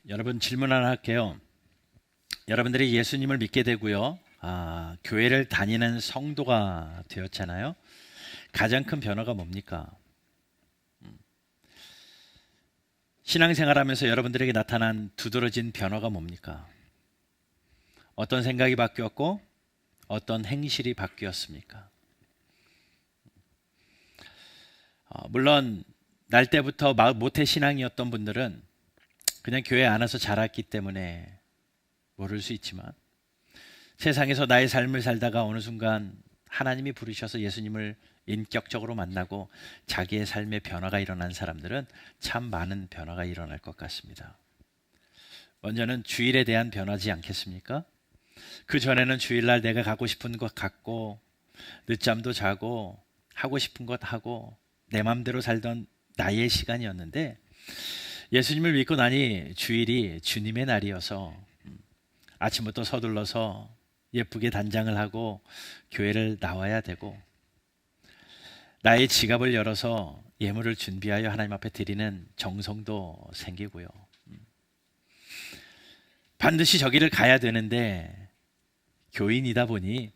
여러분 질문 하나 할게요. 여러분들이 예수님을 믿게 되고요. 교회를 다니는 성도가 되었잖아요. 가장 큰 변화가 뭡니까? 신앙생활하면서 여러분들에게 나타난 두드러진 변화가 뭡니까? 어떤 생각이 바뀌었고 어떤 행실이 바뀌었습니까? 물론 날 때부터 모태 신앙이었던 분들은 그냥 교회 안 와서 자랐기 때문에 모를 수 있지만, 세상에서 나의 삶을 살다가 어느 순간 하나님이 부르셔서 예수님을 인격적으로 만나고 자기의 삶의 변화가 일어난 사람들은 참 많은 변화가 일어날 것 같습니다. 먼저는 주일에 대한 변화지 않겠습니까? 그 전에는 주일날 내가 가고 싶은 것 갖고 늦잠도 자고 하고 싶은 것 하고 내 맘대로 살던 나의 시간이었는데, 예수님을 믿고 나니 주일이 주님의 날이어서 아침부터 서둘러서 예쁘게 단장을 하고 교회를 나와야 되고, 나의 지갑을 열어서 예물을 준비하여 하나님 앞에 드리는 정성도 생기고요. 반드시 저기를 가야 되는데 교인이다 보니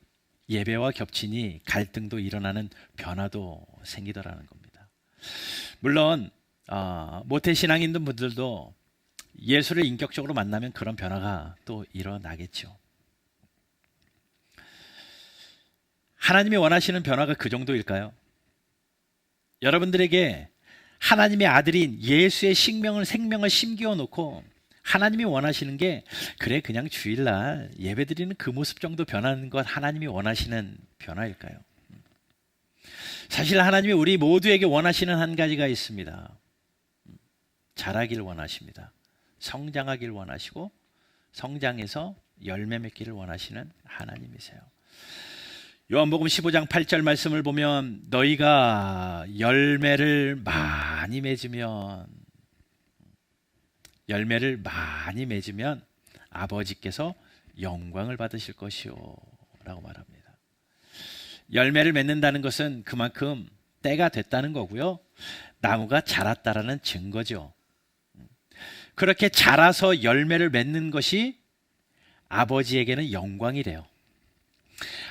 예배와 겹치니 갈등도 일어나는 변화도 생기더라는 겁니다. 물론 모태신앙인 분들도 예수를 인격적으로 만나면 그런 변화가 또 일어나겠죠. 하나님이 원하시는 변화가 그 정도일까요? 여러분들에게 하나님의 아들인 예수의 생명을 심기어 놓고 하나님이 원하시는 게, 그래 그냥 주일날 예배드리는 그 모습 정도 변하는 것 하나님이 원하시는 변화일까요? 사실 하나님이 우리 모두에게 원하시는 한 가지가 있습니다. 자라길 원하십니다. 성장하길 원하시고 성장해서 열매 맺기를 원하시는 하나님이세요. 요한복음 15장 8절 말씀을 보면, 너희가 열매를 많이 맺으면 아버지께서 영광을 받으실 것이요 라고 말합니다. 열매를 맺는다는 것은 그만큼 때가 됐다는 거고요, 나무가 자랐다라는 증거죠. 그렇게 자라서 열매를 맺는 것이 아버지에게는 영광이래요.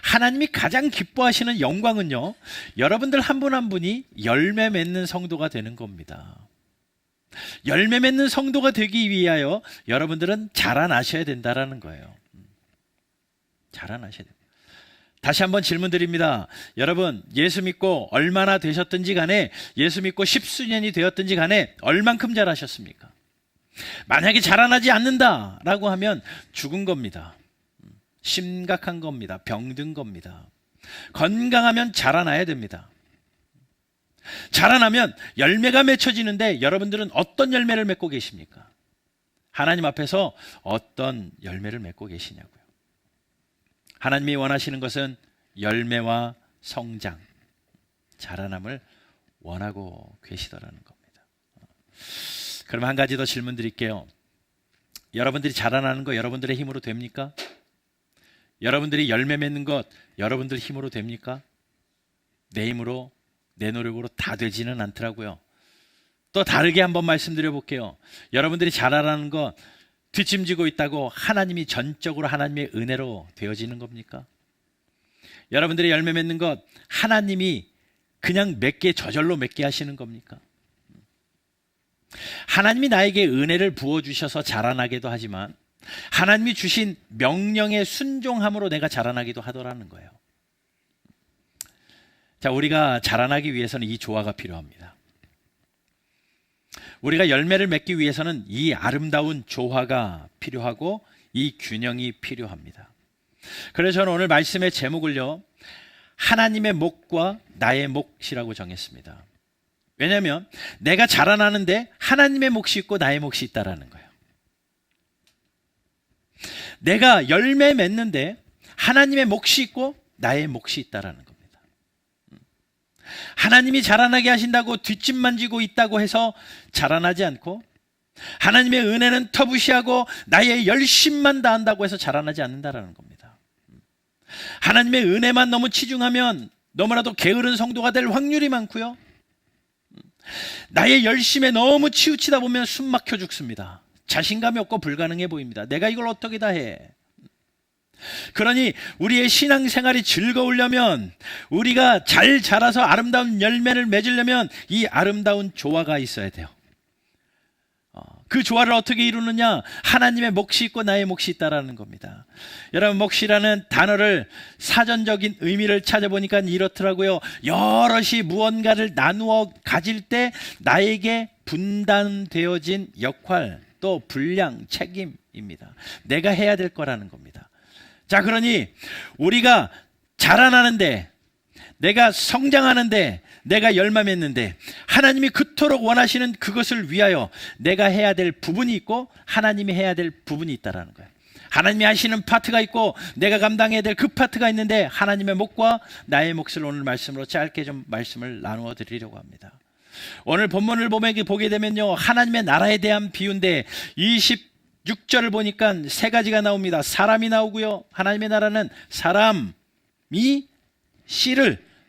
하나님이 가장 기뻐하시는 영광은요, 여러분들 한 분 한 분이 열매 맺는 성도가 되는 겁니다. 열매 맺는 성도가 되기 위하여 여러분들은 자라나셔야 된다라는 거예요. 자라나셔야 됩니다. 다시 한번 질문 드립니다. 여러분, 예수 믿고 얼마나 되셨든지 간에, 예수 믿고 십수년이 되었든지 간에 얼만큼 자라셨습니까? 만약에 자라나지 않는다라고 하면 죽은 겁니다. 심각한 겁니다. 병든 겁니다. 건강하면 자라나야 됩니다. 자라나면 열매가 맺혀지는데, 여러분들은 어떤 열매를 맺고 계십니까? 하나님 앞에서 어떤 열매를 맺고 계시냐고요. 하나님이 원하시는 것은 열매와 성장, 자라남을 원하고 계시더라는 겁니다. 그럼 한 가지 더 질문 드릴게요. 여러분들이 자라나는 거 여러분들의 힘으로 됩니까? 여러분들이 열매 맺는 것 여러분들 힘으로 됩니까? 내 힘으로, 내 노력으로 다 되지는 않더라고요. 또 다르게 한번 말씀드려 볼게요. 여러분들이 자라나는 것 뒷짐지고 있다고 하나님이 전적으로 하나님의 은혜로 되어지는 겁니까? 여러분들이 열매 맺는 것 하나님이 그냥 맺게, 저절로 맺게 하시는 겁니까? 하나님이 나에게 은혜를 부어주셔서 자라나게도 하지만, 하나님이 주신 명령에 순종함으로 내가 자라나기도 하더라는 거예요. 자, 우리가 자라나기 위해서는 이 조화가 필요합니다. 우리가 열매를 맺기 위해서는 이 아름다운 조화가 필요하고 이 균형이 필요합니다. 그래서 저는 오늘 말씀의 제목을요, 하나님의 몫과 나의 몫이라고 정했습니다. 왜냐하면 내가 자라나는데 하나님의 몫이 있고 나의 몫이 있다라는 거예요. 내가 열매 맺는데 하나님의 몫이 있고 나의 몫이 있다라는 겁니다. 하나님이 자라나게 하신다고 뒷짐만 지고 있다고 해서 자라나지 않고, 하나님의 은혜는 터부시하고 나의 열심만 다한다고 해서 자라나지 않는다라는 겁니다. 하나님의 은혜만 너무 치중하면 너무나도 게으른 성도가 될 확률이 많고요, 나의 열심에 너무 치우치다 보면 숨 막혀 죽습니다. 자신감이 없고 불가능해 보입니다. 내가 이걸 어떻게 다 해? 그러니 우리의 신앙생활이 즐거우려면, 우리가 잘 자라서 아름다운 열매를 맺으려면 이 아름다운 조화가 있어야 돼요. 그 조화를 어떻게 이루느냐? 하나님의 몫이 있고 나의 몫이 있다라는 겁니다. 여러분, 몫이라는 단어를 사전적인 의미를 찾아보니까 이렇더라고요. 여럿이 무언가를 나누어 가질 때 나에게 분담되어진 역할, 또 분량, 책임입니다. 내가 해야 될 거라는 겁니다. 자, 그러니 우리가 자라나는데, 내가 성장하는데, 내가 열매 맺는데, 하나님이 그토록 원하시는 그것을 위하여 내가 해야 될 부분이 있고 하나님이 해야 될 부분이 있다라는 거예요. 하나님이 하시는 파트가 있고 내가 감당해야 될 그 파트가 있는데, 하나님의 몫과 나의 몫을 오늘 말씀으로 짧게 좀 말씀을 나누어 드리려고 합니다. 오늘 본문을 보게 되면요, 하나님의 나라에 대한 비유인데 26절을 보니까 세 가지가 나옵니다. 사람이 나오고요, 하나님의 나라는 사람이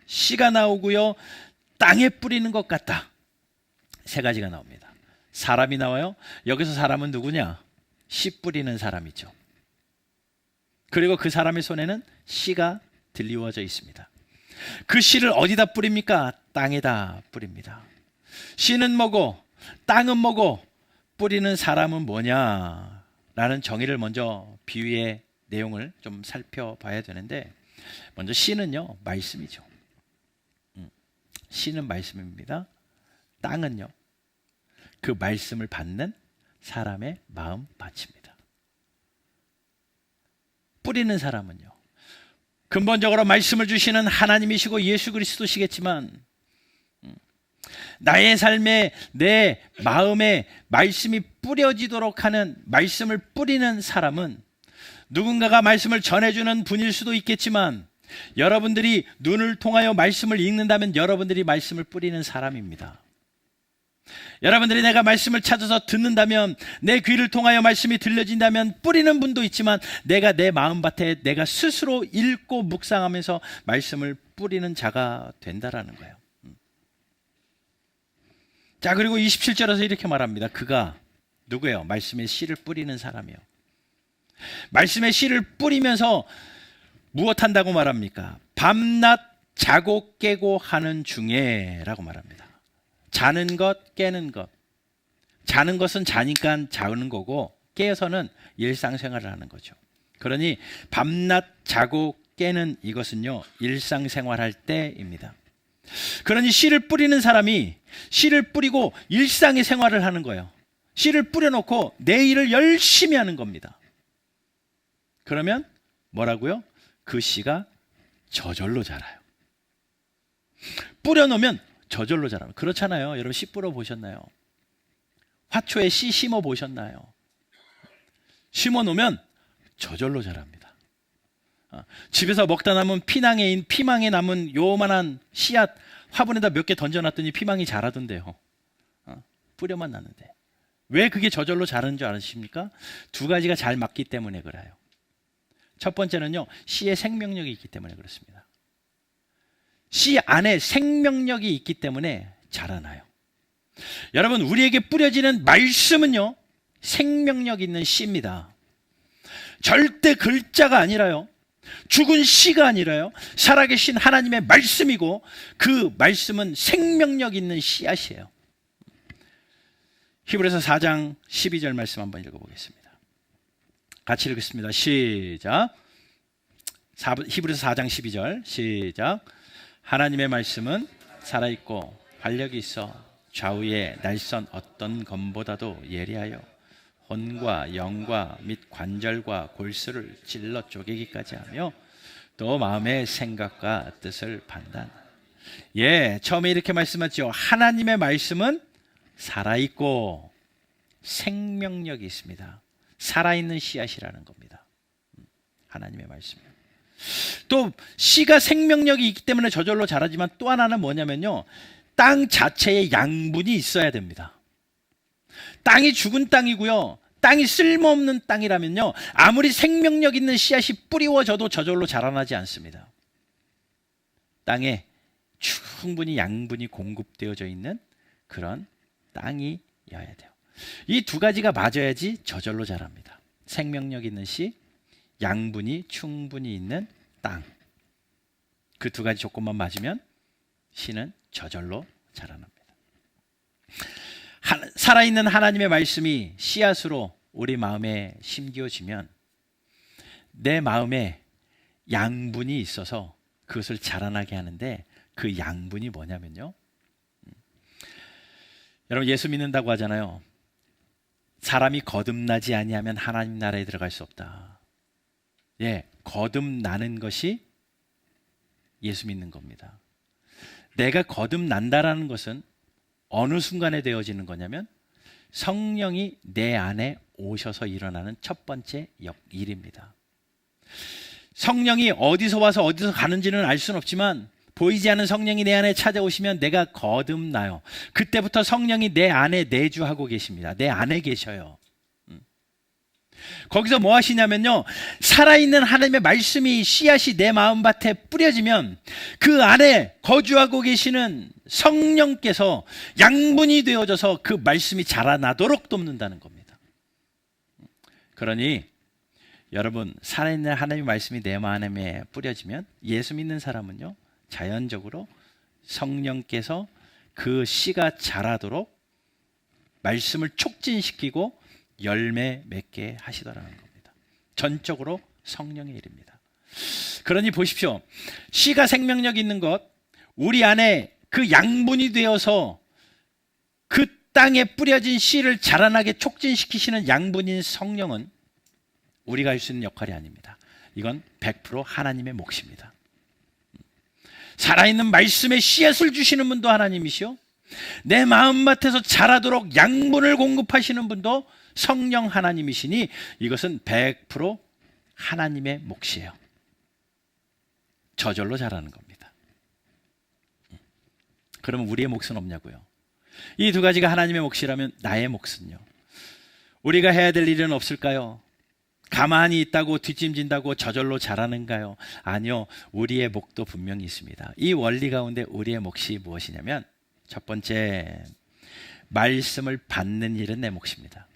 씨가 나오고요, 땅에 뿌리는 것 같다. 세 가지가 나옵니다. 사람이 나와요. 여기서 사람은 누구냐? 씨 뿌리는 사람이죠. 그리고 그 사람의 손에는 씨가 들리워져 있습니다. 그 씨를 어디다 뿌립니까? 땅에다 뿌립니다. 씨는 뭐고 땅은 뭐고 뿌리는 사람은 뭐냐? 라는 정의를 먼저, 비유의 내용을 좀 살펴봐야 되는데, 먼저 씨는요, 말씀이죠. 씨는 말씀입니다. 땅은요, 그 말씀을 받는 사람의 마음밭입니다. 뿌리는 사람은요, 근본적으로 말씀을 주시는 하나님이시고 예수 그리스도시겠지만, 나의 삶에, 내 마음에 말씀이 뿌려지도록 하는, 말씀을 뿌리는 사람은 누군가가 말씀을 전해주는 분일 수도 있겠지만, 여러분들이 눈을 통하여 말씀을 읽는다면 여러분들이 말씀을 뿌리는 사람입니다. 여러분들이 내가 말씀을 찾아서 듣는다면, 내 귀를 통하여 말씀이 들려진다면 뿌리는 분도 있지만, 내가 내 마음밭에 내가 스스로 읽고 묵상하면서 말씀을 뿌리는 자가 된다라는 거예요. 자, 그리고 27절에서 이렇게 말합니다. 그가 누구예요? 말씀의 씨를 뿌리는 사람이요. 말씀의 씨를 뿌리면서 무엇 한다고 말합니까? 밤낮 자고 깨고 하는 중에 라고 말합니다. 자는 것, 깨는 것. 자는 것은 자니까 자는 거고, 깨어서는 일상생활을 하는 거죠. 그러니 밤낮 자고 깨는 이것은요, 일상생활할 때입니다. 그러니 씨를 뿌리는 사람이 씨를 뿌리고 일상의 생활을 하는 거예요. 씨를 뿌려놓고 내 일을 열심히 하는 겁니다. 그러면 뭐라고요? 그 씨가 저절로 자라요. 뿌려놓으면 저절로 자라요. 그렇잖아요. 여러분, 씨 뿌려 보셨나요? 화초에 씨 심어 보셨나요? 심어 놓으면 저절로 자랍니다. 집에서 먹다 남은 피망에 남은 요만한 씨앗 화분에다 몇 개 던져놨더니 피망이 자라던데요. 뿌려만 놨는데. 왜 그게 저절로 자라는 줄 아십니까? 두 가지가 잘 맞기 때문에 그래요. 첫 번째는요, 씨에 생명력이 있기 때문에 그렇습니다. 씨 안에 생명력이 있기 때문에 자라나요. 여러분, 우리에게 뿌려지는 말씀은요, 생명력 있는 씨입니다. 절대 글자가 아니라요, 죽은 씨가 아니라요, 살아계신 하나님의 말씀이고, 그 말씀은 생명력 있는 씨앗이에요. 히브리서 4장 12절 말씀 한번 읽어보겠습니다. 같이 읽겠습니다. 시작. 히브리서 4장 12절 시작. 하나님의 말씀은 살아있고 활력이 있어 좌우의 날선 어떤 검보다도 예리하여 혼과 영과 및 관절과 골수를 찔러 쪼개기까지 하며 또 마음의 생각과 뜻을 판단. 처음에 이렇게 말씀하죠. 하나님의 말씀은 살아있고 생명력이 있습니다. 살아있는 씨앗이라는 겁니다. 하나님의 말씀이요. 또 씨가 생명력이 있기 때문에 저절로 자라지만, 또 하나는 뭐냐면요, 땅 자체에 양분이 있어야 됩니다. 땅이 죽은 땅이고요, 땅이 쓸모없는 땅이라면요, 아무리 생명력 있는 씨앗이 뿌리워져도 저절로 자라나지 않습니다. 땅에 충분히 양분이 공급되어져 있는 그런 땅이어야 돼요. 이 두 가지가 맞아야지 저절로 자랍니다. 생명력 있는 씨, 양분이 충분히 있는 땅. 그 두 가지 조건만 맞으면 씨는 저절로 자라납니다. 살아있는 하나님의 말씀이 씨앗으로 우리 마음에 심겨지면 내 마음에 양분이 있어서 그것을 자라나게 하는데, 그 양분이 뭐냐면요, 여러분 예수 믿는다고 하잖아요. 사람이 거듭나지 아니하면 하나님 나라에 들어갈 수 없다. 예, 거듭나는 것이 예수 믿는 겁니다. 내가 거듭난다라는 것은 어느 순간에 되어지는 거냐면 성령이 내 안에 오셔서 일어나는 첫 번째 일입니다. 성령이 어디서 와서 어디서 가는지는 알 수는 없지만 보이지 않는 성령이 내 안에 찾아오시면 내가 거듭나요. 그때부터 성령이 내 안에 내주하고 계십니다. 내 안에 계셔요. 거기서 뭐 하시냐면요, 살아있는 하나님의 말씀이 씨앗이 내 마음밭에 뿌려지면 그 안에 거주하고 계시는 성령께서 양분이 되어져서 그 말씀이 자라나도록 돕는다는 겁니다. 그러니 여러분, 살아있는 하나님의 말씀이 내 마음에 뿌려지면 예수 믿는 사람은요, 자연적으로 성령께서 그 씨가 자라도록 말씀을 촉진시키고 열매 맺게 하시더라는 겁니다. 전적으로 성령의 일입니다. 그러니 보십시오. 씨가 생명력 있는 것, 우리 안에 그 양분이 되어서 그 땅에 뿌려진 씨를 자라나게 촉진시키시는 양분인 성령은 우리가 할 수 있는 역할이 아닙니다. 이건 100% 하나님의 몫입니다. 살아있는 말씀의 씨앗을 주시는 분도 하나님이시오, 내 마음밭에서 자라도록 양분을 공급하시는 분도 성령 하나님이시니 이것은 100% 하나님의 몫이에요. 저절로 자라는 겁니다. 그러면 우리의 몫은 없냐고요? 이 두 가지가 하나님의 몫이라면 나의 몫은요? 우리가 해야 될 일은 없을까요? 가만히 있다고 뒷짐진다고 저절로 자라는가요? 아니요, 우리의 몫도 분명히 있습니다. 이 원리 가운데 우리의 몫이 무엇이냐면, 첫 번째, 말씀을 받는 일은 내 몫입니다.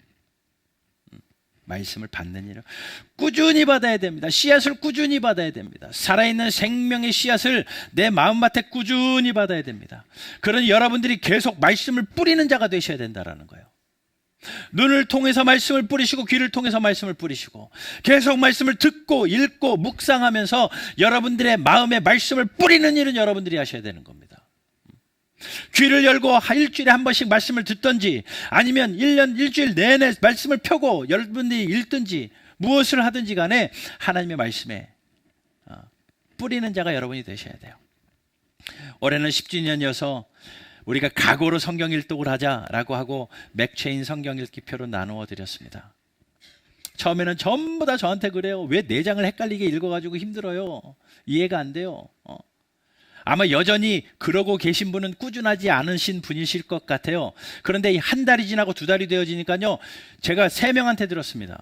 말씀을 받는 일은 꾸준히 받아야 됩니다. 씨앗을 꾸준히 받아야 됩니다. 살아있는 생명의 씨앗을 내 마음밭에 꾸준히 받아야 됩니다. 그러니 여러분들이 계속 말씀을 뿌리는 자가 되셔야 된다는 거예요. 눈을 통해서 말씀을 뿌리시고 귀를 통해서 말씀을 뿌리시고 계속 말씀을 듣고 읽고 묵상하면서 여러분들의 마음에 말씀을 뿌리는 일은 여러분들이 하셔야 되는 겁니다. 귀를 열고 일주일에 한 번씩 말씀을 듣든지 아니면 1년 일주일 내내 말씀을 펴고 여러분들이 읽든지 무엇을 하든지 간에 하나님의 말씀에 뿌리는 자가 여러분이 되셔야 돼요. 올해는 10주년이어서 우리가 각오로 성경 일독을 하자라고 하고 맥체인 성경 읽기표로 나누어 드렸습니다. 처음에는 전부 다 저한테 그래요. 왜 4장을 헷갈리게 읽어가지고 힘들어요. 이해가 안 돼요. 아마 여전히 그러고 계신 분은 꾸준하지 않으신 분이실 것 같아요. 그런데 한 달이 지나고 2달이 되어지니까요, 제가 3명한테 들었습니다.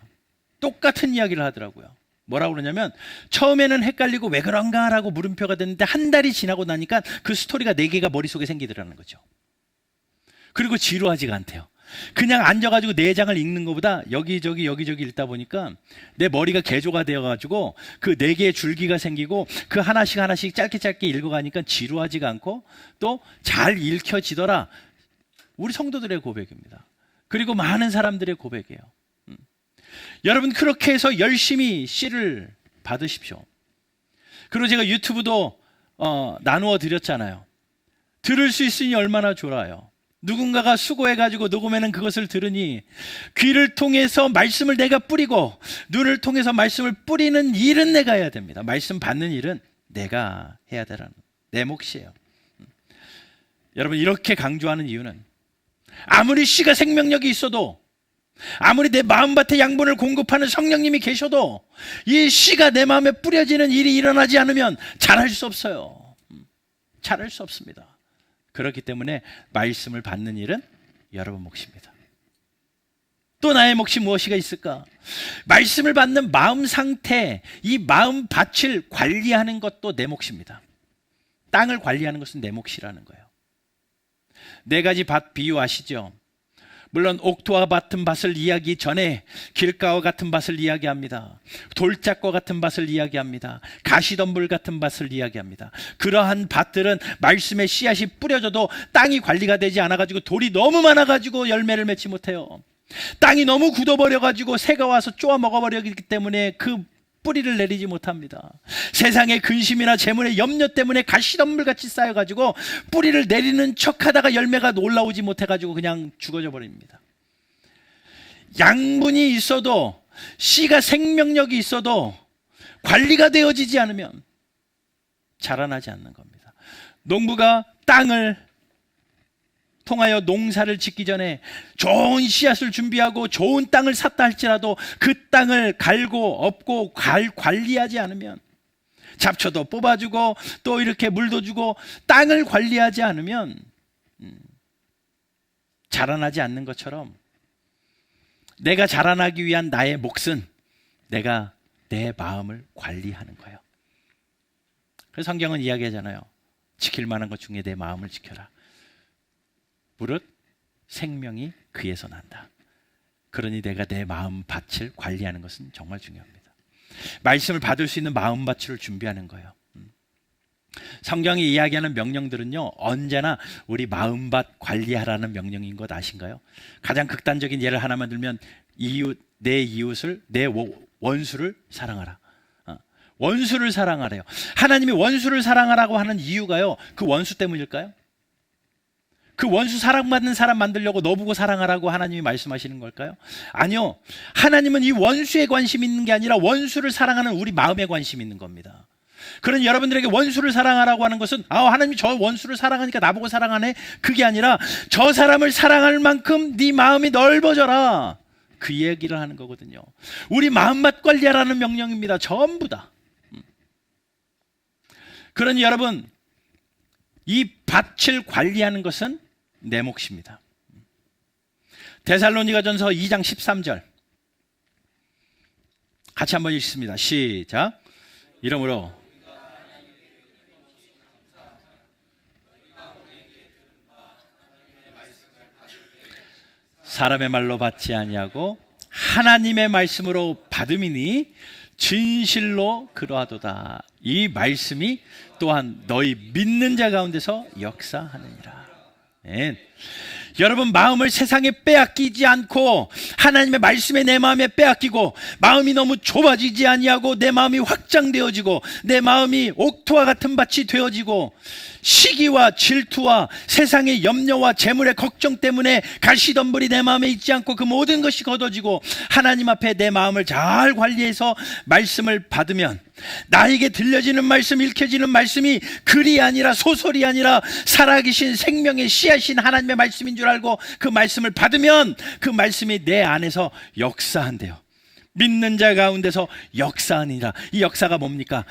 똑같은 이야기를 하더라고요. 뭐라고 그러냐면 처음에는 헷갈리고 왜 그런가 라고 물음표가 됐는데 한 달이 지나고 나니까 그 스토리가 4개가 머릿속에 생기더라는 거죠. 그리고 지루하지가 않대요. 그냥 앉아가지고 4장을 읽는 것보다 여기저기 읽다 보니까 내 머리가 개조가 되어가지고 그 4개의 줄기가 생기고 그 하나씩 짧게 읽어가니까 지루하지가 않고 또 잘 읽혀지더라. 우리 성도들의 고백입니다. 그리고 많은 사람들의 고백이에요. 여러분 그렇게 해서 열심히 씨를 받으십시오. 그리고 제가 유튜브도 나누어 드렸잖아요. 들을 수 있으니 얼마나 좋아요. 누군가가 수고해가지고 녹음해는 그것을 들으니 귀를 통해서 말씀을 내가 뿌리고 눈을 통해서 말씀을 뿌리는 일은 내가 해야 됩니다. 말씀 받는 일은 내가 해야 되라는 내 몫이에요. 여러분 이렇게 강조하는 이유는 아무리 씨가 생명력이 있어도 아무리 내 마음밭에 양분을 공급하는 성령님이 계셔도 이 씨가 내 마음에 뿌려지는 일이 일어나지 않으면 자랄 수 없어요. 자랄 수 없습니다. 그렇기 때문에 말씀을 받는 일은 여러분 몫입니다. 또 나의 몫이 무엇이가 있을까? 말씀을 받는 마음 상태, 이 마음 밭을 관리하는 것도 내 몫입니다. 땅을 관리하는 것은 내 몫이라는 거예요. 4가지 밭 비유 아시죠? 물론 옥토와 같은 밭을 이야기 전에 길가와 같은 밭을 이야기합니다. 돌짝과 같은 밭을 이야기합니다. 가시덤불 같은 밭을 이야기합니다. 그러한 밭들은 말씀의 씨앗이 뿌려져도 땅이 관리가 되지 않아가지고 돌이 너무 많아가지고 열매를 맺지 못해요. 땅이 너무 굳어버려가지고 새가 와서 쪼아 먹어버리기 때문에 그 뿌리를 내리지 못합니다. 세상의 근심이나 재물의 염려 때문에 가시덤불같이 쌓여가지고 뿌리를 내리는 척하다가 열매가 올라오지 못해가지고 그냥 죽어져 버립니다. 양분이 있어도, 씨가 생명력이 있어도 관리가 되어지지 않으면 자라나지 않는 겁니다. 농부가 땅을 통하여 농사를 짓기 전에 좋은 씨앗을 준비하고 좋은 땅을 샀다 할지라도 그 땅을 갈고 엎고 관리하지 않으면, 잡초도 뽑아주고 또 이렇게 물도 주고 땅을 관리하지 않으면 자라나지 않는 것처럼, 내가 자라나기 위한 나의 몫은 내가 내 마음을 관리하는 거예요. 그래서 성경은 이야기하잖아요. 지킬 만한 것 중에 내 마음을 지켜라. 무릇 생명이 그에서 난다. 그러니 내가 내 마음 밭을 관리하는 것은 정말 중요합니다. 말씀을 받을 수 있는 마음 밭을 준비하는 거예요. 성경이 이야기하는 명령들은요, 언제나 우리 마음밭 관리하라는 명령인 것 아신가요? 가장 극단적인 예를 하나만 들면, 내 이웃을, 내 원수를 사랑하라. 원수를 사랑하래요. 하나님이 원수를 사랑하라고 하는 이유가요, 그 원수 때문일까요? 그 원수 사랑받는 사람 만들려고 너 보고 사랑하라고 하나님이 말씀하시는 걸까요? 아니요. 하나님은 이 원수에 관심 있는 게 아니라 원수를 사랑하는 우리 마음에 관심 있는 겁니다. 그러니 여러분들에게 원수를 사랑하라고 하는 것은, 하나님이 저 원수를 사랑하니까 나보고 사랑하네, 그게 아니라 저 사람을 사랑할 만큼 네 마음이 넓어져라, 그 얘기를 하는 거거든요. 우리 마음밭 관리하라는 명령입니다. 전부 다. 그러니 여러분, 이 밭을 관리하는 것은 내 몫입니다. 데살로니가전서 2장 13절 같이 한번 읽습니다. 시작. 이러므로 사람의 말로 받지 아니하고 하나님의 말씀으로 받음이니 진실로 그러하도다. 이 말씀이 또한 너희 믿는 자 가운데서 역사하느니라. 여러분, 마음을 세상에 빼앗기지 않고 하나님의 말씀에 내 마음에 빼앗기고, 마음이 너무 좁아지지 아니하고 내 마음이 확장되어지고 내 마음이 옥토와 같은 밭이 되어지고, 시기와 질투와 세상의 염려와 재물의 걱정 때문에 가시덤불이 내 마음에 있지 않고 그 모든 것이 걷어지고 하나님 앞에 내 마음을 잘 관리해서 말씀을 받으면, 나에게 들려지는 말씀, 읽혀지는 말씀이 글이 아니라 소설이 아니라 살아계신 생명의 씨앗인 하나님의 말씀인 줄 알고 그 말씀을 받으면 그 말씀이 내 안에서 역사한대요. 믿는 자 가운데서 역사하니라. 이 역사가 뭡니까?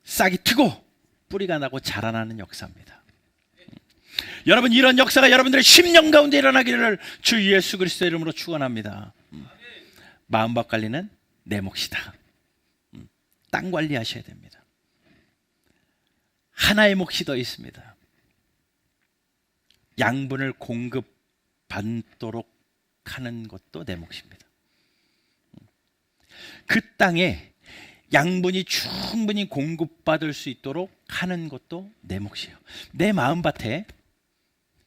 싹이 트고 뿌리가 나고 자라나는 역사입니다. 여러분, 이런 역사가 여러분들의 심령 가운데 일어나기를 주 예수 그리스도의 이름으로 축원합니다. 마음밭 관리는 내 몫이다. 땅 관리하셔야 됩니다. 하나의 몫이 더 있습니다. 양분을 공급받도록 하는 것도 내 몫입니다. 그 땅에 양분이 충분히 공급받을 수 있도록 하는 것도 내 몫이에요. 내 마음밭에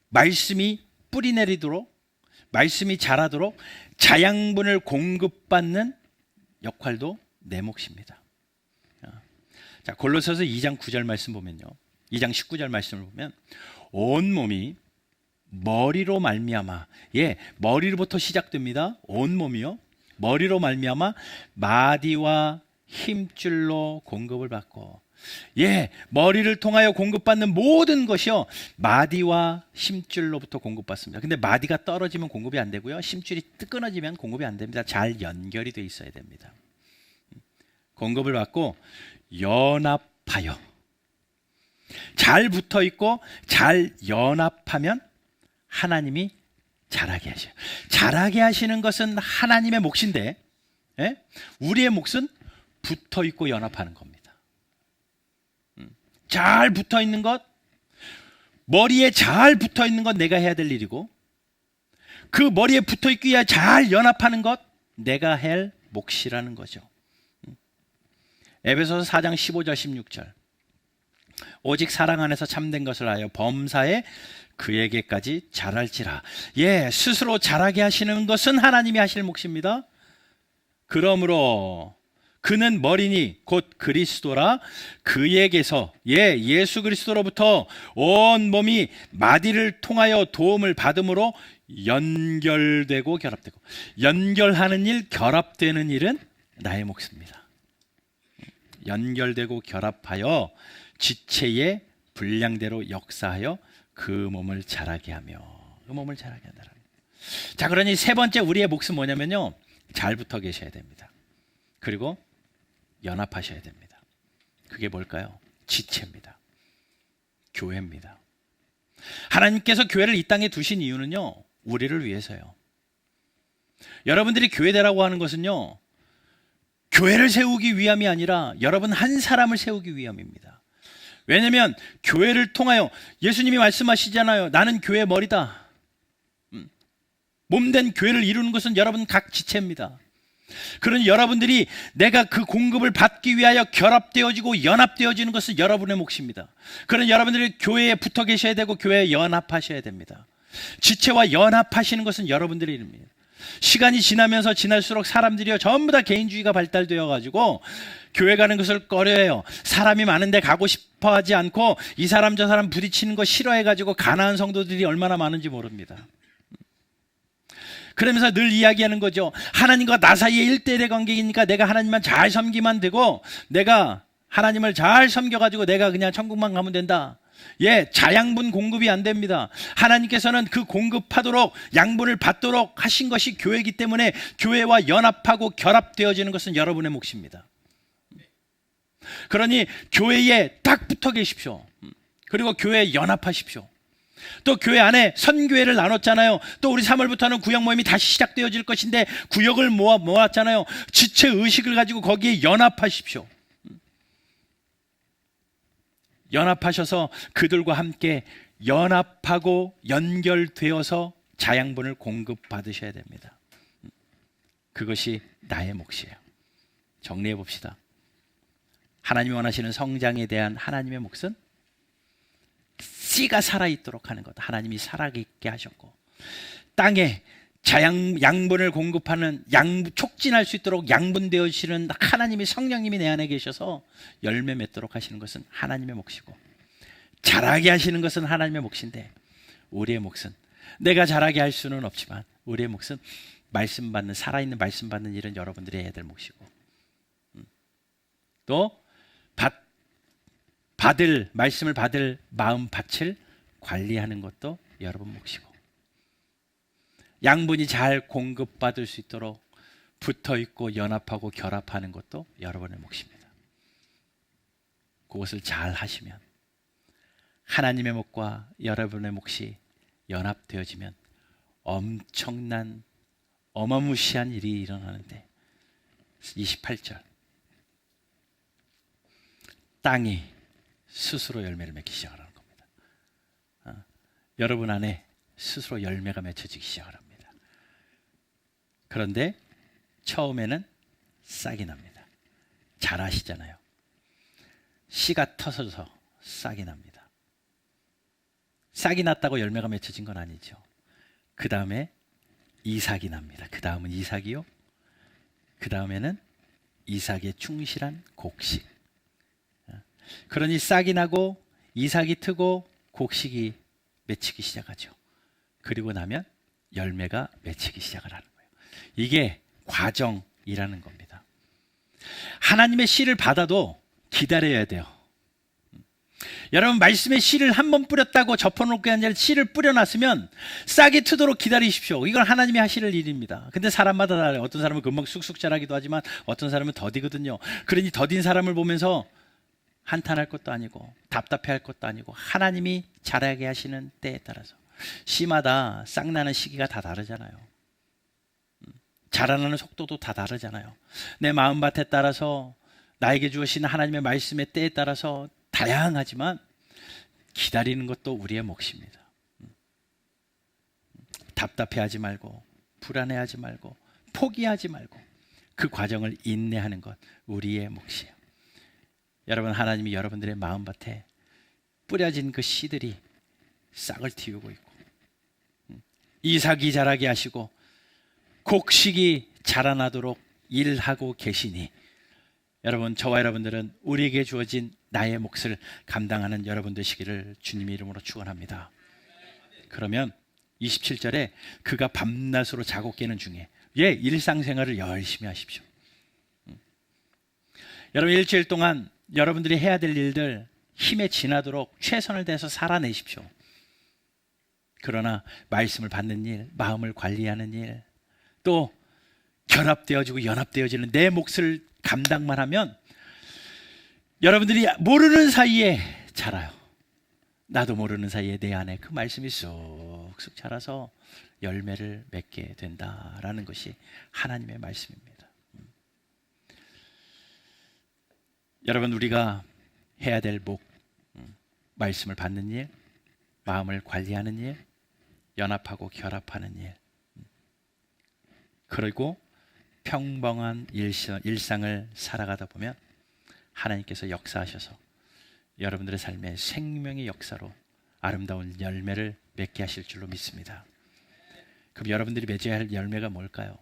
말씀이 뿌리 내리도록, 말씀이 자라도록 자양분을 공급받는 역할도 내 몫입니다. 자, 골로새서 2장 9절 말씀 보면요, 2장 19절 말씀을 보면 온 몸이 머리로 말미암아, 머리로부터 시작됩니다. 온 몸이요, 머리로 말미암아 마디와 힘줄로 공급을 받고, 머리를 통하여 공급받는 모든 것이요, 마디와 힘줄로부터 공급받습니다. 근데 마디가 떨어지면 공급이 안 되고요, 힘줄이 끊어지면 공급이 안 됩니다. 잘 연결이 돼 있어야 됩니다. 공급을 받고 연합하여, 잘 붙어 있고 잘 연합하면 하나님이 자라게 하셔요. 자라게 하시는 것은 하나님의 몫인데, 우리의 몫은 붙어 있고 연합하는 겁니다. 잘 붙어 있는 것, 머리에 잘 붙어 있는 건 내가 해야 될 일이고, 그 머리에 붙어 있기 위해 잘 연합하는 것, 내가 할 몫이라는 거죠. 에베소서 4장 15절 16절. 오직 사랑 안에서 참된 것을 하여 범사에 그에게까지 자랄지라. 예, 스스로 자라게 하시는 것은 하나님이 하실 몫입니다. 그러므로 그는 머리니 곧 그리스도라. 그에게서, 예, 예수 그리스도로부터 온 몸이 마디를 통하여 도움을 받음으로 연결되고 결합되고, 연결하는 일, 결합되는 일은 나의 몫입니다. 연결되고 결합하여 지체의 분량대로 역사하여 그 몸을 자라게 하며, 그 몸을 자라게 한다는 거예요. 자, 그러니 세 번째 우리의 몫은 뭐냐면요, 잘 붙어 계셔야 됩니다. 그리고 연합하셔야 됩니다. 그게 뭘까요? 지체입니다. 교회입니다. 하나님께서 교회를 이 땅에 두신 이유는요, 우리를 위해서요. 여러분들이 교회되라고 하는 것은요, 교회를 세우기 위함이 아니라 여러분 한 사람을 세우기 위함입니다. 왜냐하면 교회를 통하여 예수님이 말씀하시잖아요. 나는 교회의 머리다. 몸된 교회를 이루는 것은 여러분 각 지체입니다. 그러니 여러분들이 내가 그 공급을 받기 위하여 결합되어지고 연합되어지는 것은 여러분의 몫입니다. 그러니 여러분들이 교회에 붙어 계셔야 되고 교회에 연합하셔야 됩니다. 지체와 연합하시는 것은 여러분들의 일입니다. 시간이 지나면서 지날수록 사람들이요, 전부 다 개인주의가 발달되어 가지고 교회 가는 것을 꺼려해요. 사람이 많은데 가고 싶어 하지 않고 이 사람 저 사람 부딪히는 거 싫어해 가지고 가난한 성도들이 얼마나 많은지 모릅니다. 그러면서 늘 이야기하는 거죠. 하나님과 나 사이에 1대1의 관계이니까 내가 하나님만 잘 섬기면 되고, 내가 하나님을 잘 섬겨가지고 내가 그냥 천국만 가면 된다. 예, 자양분 공급이 안 됩니다. 하나님께서는 그 공급하도록, 양분을 받도록 하신 것이 교회이기 때문에 교회와 연합하고 결합되어지는 것은 여러분의 몫입니다. 그러니 교회에 딱 붙어 계십시오. 그리고 교회에 연합하십시오. 또 교회 안에 선교회를 나눴잖아요. 또 우리 3월부터는 구역 모임이 다시 시작되어질 것인데 구역을 모았잖아요. 지체 의식을 가지고 거기에 연합하십시오. 연합하셔서 그들과 함께 연합하고 연결되어서 자양분을 공급받으셔야 됩니다. 그것이 나의 몫이에요. 정리해 봅시다. 하나님이 원하시는 성장에 대한 하나님의 몫은 씨가 살아있도록 하는 것. 하나님이 살아있게 하셨고, 땅에 양분을 공급하는, 촉진할 수 있도록 양분되어지는 하나님이, 성령님이 내 안에 계셔서 열매 맺도록 하시는 것은 하나님의 몫이고, 자라게 하시는 것은 하나님의 몫인데, 우리의 몫은, 내가 자라게 할 수는 없지만 우리의 몫은 말씀 받는, 살아있는 말씀 받는 일은 여러분들이 해야 될 몫이고, 또 말씀을 받을 마음 밭을 관리하는 것도 여러분 몫이고, 양분이 잘 공급받을 수 있도록 붙어있고 연합하고 결합하는 것도 여러분의 몫입니다. 그것을 잘 하시면, 하나님의 몫과 여러분의 몫이 연합되어지면 엄청난, 어마무시한 일이 일어나는데, 28절, 땅이 스스로 열매를 맺기 시작하는 겁니다. 여러분 안에 스스로 열매가 맺혀지기 시작을 합니다. 그런데 처음에는 싹이 납니다. 잘 아시잖아요. 씨가 터져서 싹이 납니다. 싹이 났다고 열매가 맺혀진 건 아니죠. 그 다음에 이삭이 납니다. 그 다음은 이삭이요. 그 다음에는 이삭에 충실한 곡식. 그러니 싹이 나고 이삭이 트고 곡식이 맺히기 시작하죠. 그리고 나면 열매가 맺히기 시작을 하는 거예요. 이게 과정이라는 겁니다. 하나님의 씨를 받아도 기다려야 돼요. 여러분, 말씀의 씨를 한번 뿌렸다고 접어놓을 게 아니라 씨를 뿌려놨으면 싹이 트도록 기다리십시오. 이건 하나님이 하실 일입니다. 근데 사람마다 달라요. 어떤 사람은 금방 쑥쑥 자라기도 하지만 어떤 사람은 더디거든요. 그러니 더딘 사람을 보면서 한탄할 것도 아니고 답답해할 것도 아니고, 하나님이 자라게 하시는 때에 따라서, 씨마다 싹 나는 시기가 다 다르잖아요. 자라나는 속도도 다 다르잖아요. 내 마음밭에 따라서, 나에게 주시는 하나님의 말씀의 때에 따라서 다양하지만 기다리는 것도 우리의 몫입니다. 답답해하지 말고 불안해하지 말고 포기하지 말고 그 과정을 인내하는 것 우리의 몫이에요. 여러분, 하나님이 여러분들의 마음밭에 뿌려진 그 씨들이 싹을 틔우고 있고 이삭이 자라게 하시고 곡식이 자라나도록 일하고 계시니 여러분, 저와 여러분들은 우리에게 주어진 나의 몫을 감당하는 여러분 되시기를 주님의 이름으로 축원합니다. 그러면 27절에 그가 밤낮으로 자고 깨는 중에 일상생활을 열심히 하십시오. 여러분, 일주일 동안 여러분들이 해야 될 일들 힘에 지나도록 최선을 다해서 살아내십시오. 그러나 말씀을 받는 일, 마음을 관리하는 일, 또 결합되어지고 연합되어지는 내 몫을 감당만 하면 여러분들이 모르는 사이에 자라요. 나도 모르는 사이에 내 안에 그 말씀이 쑥쑥 자라서 열매를 맺게 된다라는 것이 하나님의 말씀입니다. 여러분, 우리가 해야 될 목, 말씀을 받는 일, 마음을 관리하는 일, 연합하고 결합하는 일, 그리고 평범한 일상을 살아가다 보면 하나님께서 역사하셔서 여러분들의 삶에 생명의 역사로 아름다운 열매를 맺게 하실 줄로 믿습니다. 그럼 여러분들이 맺어야 할 열매가 뭘까요?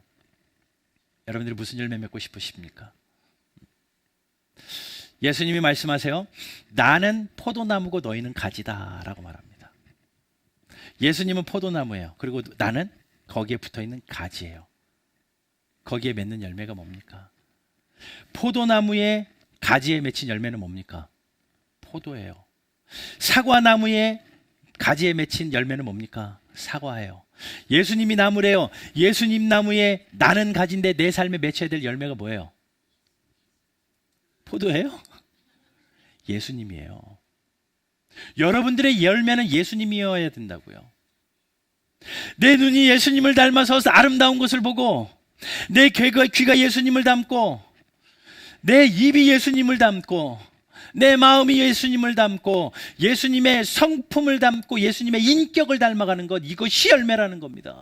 여러분들이 무슨 열매 맺고 싶으십니까? 예수님이 말씀하세요. 나는 포도나무고 너희는 가지다 라고 말합니다. 예수님은 포도나무예요. 그리고 나는 거기에 붙어있는 가지예요. 거기에 맺는 열매가 뭡니까? 포도나무의 가지에 맺힌 열매는 뭡니까? 포도예요. 사과나무의 가지에 맺힌 열매는 뭡니까? 사과예요. 예수님이 나무래요. 예수님 나무에 나는 가지인데 내 삶에 맺혀야 될 열매가 뭐예요? 포도예요? 예수님이에요. 여러분들의 열매는 예수님이어야 된다고요. 내 눈이 예수님을 닮아서 아름다운 것을 보고 내 귀가 예수님을 닮고 내 입이 예수님을 닮고 내 마음이 예수님을 닮고 예수님의 성품을 닮고 예수님의 인격을 닮아가는 것, 이것이 열매라는 겁니다.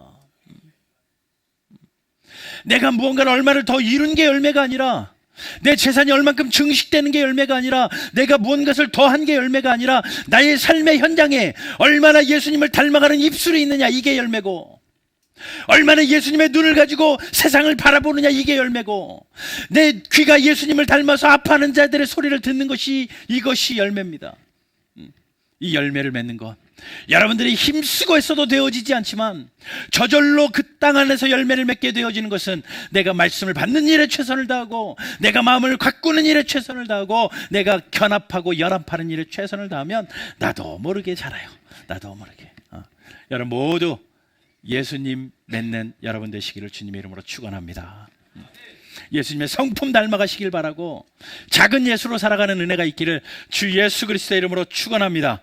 내가 무언가를 얼마를 더 이룬 게 열매가 아니라, 내 재산이 얼만큼 증식되는 게 열매가 아니라, 내가 무언가를 더한 게 열매가 아니라 나의 삶의 현장에 얼마나 예수님을 닮아가는 입술이 있느냐, 이게 열매고, 얼마나 예수님의 눈을 가지고 세상을 바라보느냐, 이게 열매고, 내 귀가 예수님을 닮아서 아파하는 자들의 소리를 듣는 것이, 이것이 열매입니다. 이 열매를 맺는 것, 여러분들이 힘쓰고 했어도 되어지지 않지만 저절로 그 땅 안에서 열매를 맺게 되어지는 것은 내가 말씀을 받는 일에 최선을 다하고, 내가 마음을 가꾸는 일에 최선을 다하고, 내가 견합하고 연합하는 일에 최선을 다하면 나도 모르게 자라요. 나도 모르게. 여러분 모두 예수님 맺는 여러분 되시기를 주님의 이름으로 축원합니다. 예수님의 성품 닮아가시길 바라고 작은 예수로 살아가는 은혜가 있기를 주 예수 그리스도의 이름으로 축원합니다.